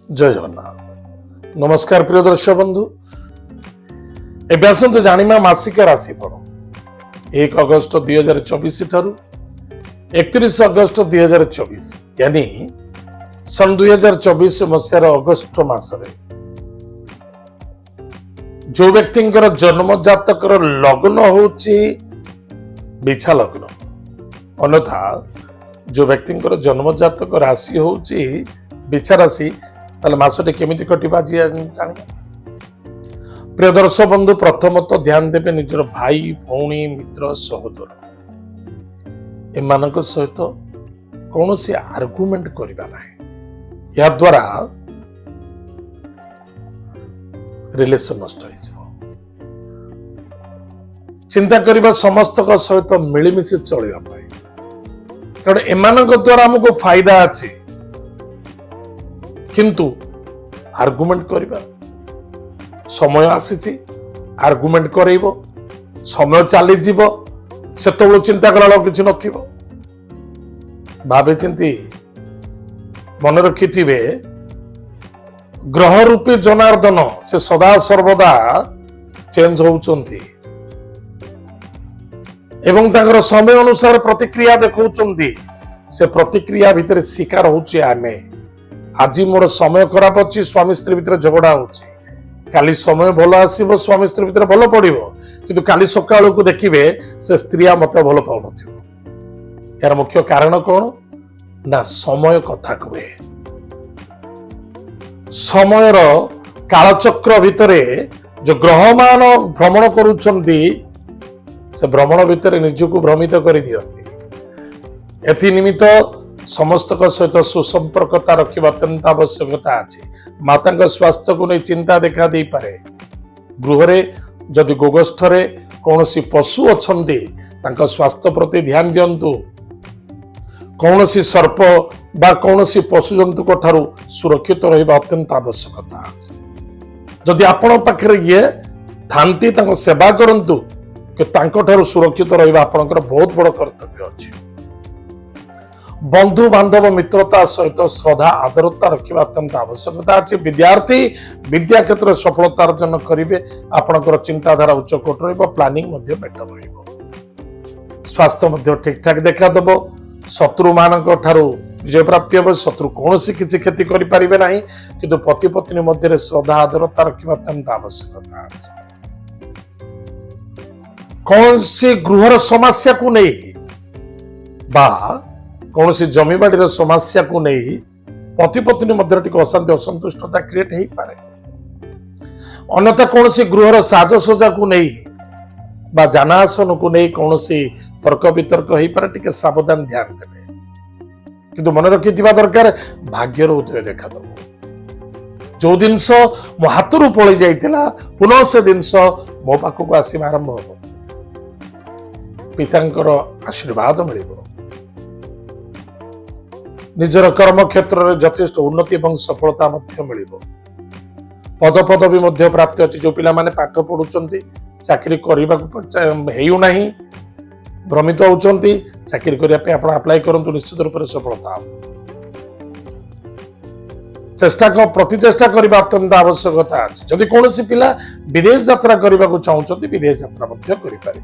जय जगन्नाथ। नमस्कार प्रिय दर्शक बंधु, एवं आसतु जानिमा मासिक राशिफल 1 अगस्त 2024 ठारू 31 अगस्त 2024 यानी सन 2024 मसीहार अगस्त मासरे जो व्यक्तिंकर जन्म जातकर लग्न होची बिछा लग्न, अन्यथा जो व्यक्तिंकर जन्म जातक राशि होची बिछा राशि ताले मासटे केमिति कटिबा जानिबा। प्रिय दर्शक बंधु, प्रथमतः ध्यान देवे निजर भाई भौणी मित्र सहोदर एमानक सहित कौन सी आर्गुमेंट करिबा नाही। या द्वारा रिलेशन नष्ट हो जाए। चिंता करिबा समस्त का सहित मिलिमिशि चलिबा पाई, कारण एमानक द्वारा हमको फायदा अछि, किंतु आर्गुमेंट करिबा समय आसीछि। आर्गुमेंट करइबो, समय चली जीवो, सेतबेले चिंता कला किछि नथिबो। भाबे चिंती मन रखिथिबे ग्रह रूपी जनार्दन से सदा सर्वदा चेंज होउचंती एवं तांकर समय अनुसार प्रतिक्रिया देखौचंती। से प्रतिक्रिया भितर शिकार होउची आमे। आज मोर समय खराब अच्छी, स्वामी स्त्री भितर झगड़ा होची, काली समय भल आसीबो, स्वामी स्त्री भितर भल पड़िबो, किंतु काली सकाळ को देखिबे से स्त्रिया मते भल पाउ नथिबो। यार मुख्य कारण कोन ना समय कथा कहे। समयर कालचक्र भितरे जो ग्रहमान भ्रमण करूछंती से भ्रमण भितर निजको भ्रमित करि दियंती। एथि निमित्त समस्त सहित सुसंपर्कता रखा अत्यंत आवश्यकता अच्छी। माता स्वास्थ्य को नहीं चिंता देखा दे पारे। गृह जदि गोगस्थ कौन पशु अच्छा स्वास्थ्य प्रति ध्यान दिंतु। कौन सर्प बा कौन पशु जंतु ठारू सुरक्षित रहा अत्यंत आवश्यकता अच्छी। जदि आपण पाखे ये थांती सेवा करंतु कि ठारू सुरक्षित रहा आपंकर बहुत बड़ कर्तव्य अच्छी। बंधु बांधव मित्रता सहित श्रद्धा आदरता रखा अत्यंत आवश्यकता अच्छी। विद्यार्थी विद्या क्षेत्र सफलता अर्जन करेंगे, आपणकर चिंताधारा उच्चकोट प्लानिंग बेटर रहिबो। स्वास्थ्य ठीक ठाक देखा देव। शत्रु मानक ठारू विजय प्राप्ति हम। शत्रु कौन किसी क्षति करें ना, किंतु पति पत्नी मध्य श्रद्धा आदरता रखा अत्यंत आवश्यकता अच्छी। कौन सी गृहर समस्या को नहीं बा कौन सी जमीबाड़ी समस्या को नहीं पति पत्नी मध्य अशांति असंतुष्टता क्रिएट हो पारे। अन्यथा कौन सी गृहर साजसजा को नहीं बा जानासन को नहीं कौन सी तर्क वितर्क हो पारे। टिके सावधान ध्यान देवे, किंतु मन रखि दरकार भाग्यर उदय देखा दब। जो जिनस मो हाथ पलि जाइतिला पुनः से जिनस मो पाखक आसवा आरंभ हो। पितांकर आशीर्वाद मिलिबो। निजर कर्म क्षेत्र में यथेष्ट उन्नति और सफलता मिलिबो। पद पदवी प्राप्ति अच्छी। जो पिला माने पाठ पढ़ुचंती चाकरी करने नहीं भ्रमित होउचंती, चाकरी करने आप अप्लाई करंतु निश्चित रूप से सफलता। चेष्टा प्रतिचेष्टा करने अत्यंत आवश्यकता अच्छी। जदि कौन पिला विदेश यात्रा करने को चाहते विदेश यात्रा करें।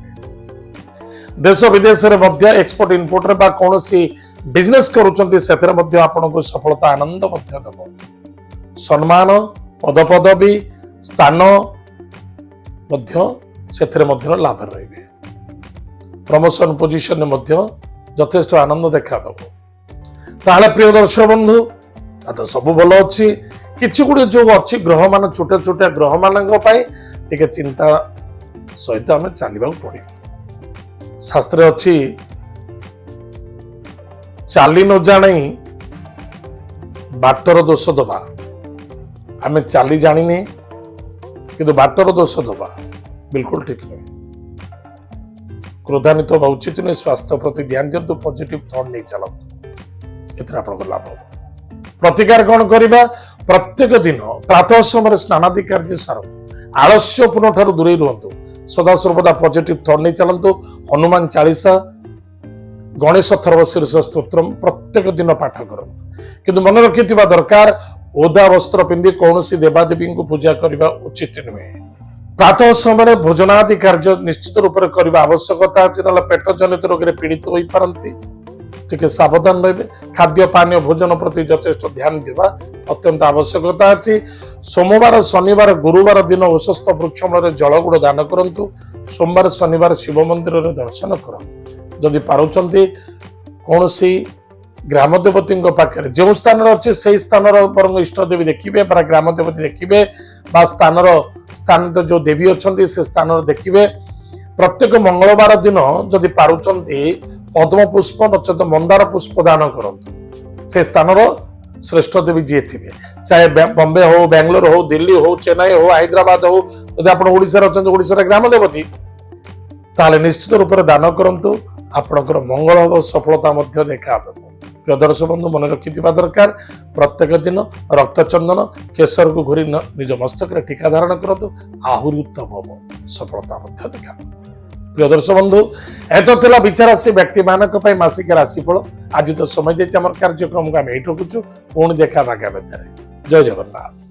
देश विदेश में एक्सपोर्ट इम्पोर्ट रे कौन बिजनेस करुचंती सेथरे मध्य आपनको सफलता आनंद मध्य देबो। सम्मान पद पदवी स्थान मध्य सेथरे मध्य लाभ रहिबे। प्रमोशन पोजीशन मध्य यथेष्ट आनंद देखा देबो। ताले प्रिय दर्शक बंधु, तो सब भल अच्छी। किछि गुडे जो अच्छी ग्रह मान छोटे छोटे ग्रह मानक पाई टिके चिंता सहित आमे चलिबा पड़े। शास्त्र अच्छी चाली न जाने बाटर दोष दबा। आमे चाली जानी किंतु बाटर दोष दबा बिल्कुल ठीक नहीं। क्रोधान्वित होगा उचित नहीं। स्वास्थ्य प्रति ध्यान दिंतु। पॉजिटिव थॉट नहीं चलतु, एथरा आपन लाभ हो। प्रतिकार कौन करबा? प्रत्येक दिन प्रातः समय स्नानादि कार्य सार आलस्यपूर्ण ठारू दूरे रुहतु। सदा सर्वदा पॉजिटिव थॉट नहीं चलतु। हनुमान चालीसा गणेश थर्वशीर्ष स्तोत्रम प्रत्येक दिन पाठ कर। किंतु मन रखि दरकार ओदा वस्त्र पिंधि कौन देवादेवी को पूजा करने उचित नुहे। प्रातः समय भोजनादि कार्य निश्चित रूप से करने आवश्यकता अच्छी ना पेट जनित रोग पीड़ित हो पारती टिके सावधान रहे। खाद्य पानीय भोजन प्रति यथेष्ट ध्यान देवा अत्यंत आवश्यकता अच्छी। सोमवार शनिवार गुरुवार दिन उशस्थ वृक्षमूल जल गुड़ दान करंतु। सोमवार शनिवार शिव मंदिर दर्शन कर जदि पारुचंती कौन ग्राम देवती पाखे जो स्थान अच्छे से स्थान बर इष्ट देवी देखिए ग्राम देवती देखिए स्थान जो देवी अच्छा से स्थान देखिए। प्रत्येक मंगलवार दिन जदि पारुचंती पद्म पुष्प नचेत मंदार पुष्प दान करंतु। से स्थान श्रेष्ठ देवी जी थे चाहे बॉम्बे हो बेंगलोर हो दिल्ली हो चेन्नई हो हैदराबाद हो यदि आप ओडिशा अच्छा ओडिशा ग्राम देवती ताले निश्चित रूप से दान करंतु। आपणकर मंगल हम सफलता देखा प्रिय दर्शक बंधु मन रखि दरकार प्रत्येक दिन रक्त चंदन केसर को घोरी निज मस्तक टीका धारण करतु आहरी उत्तम हम सफलता देखा। प्रिय दर्शक बंधु एत विचार राशि व्यक्ति मानक मासिक राशिफल आज तो समय देम कार्यक्रम को आम ये रखुचु पुणी देखा आगामी जय जगन्नाथ।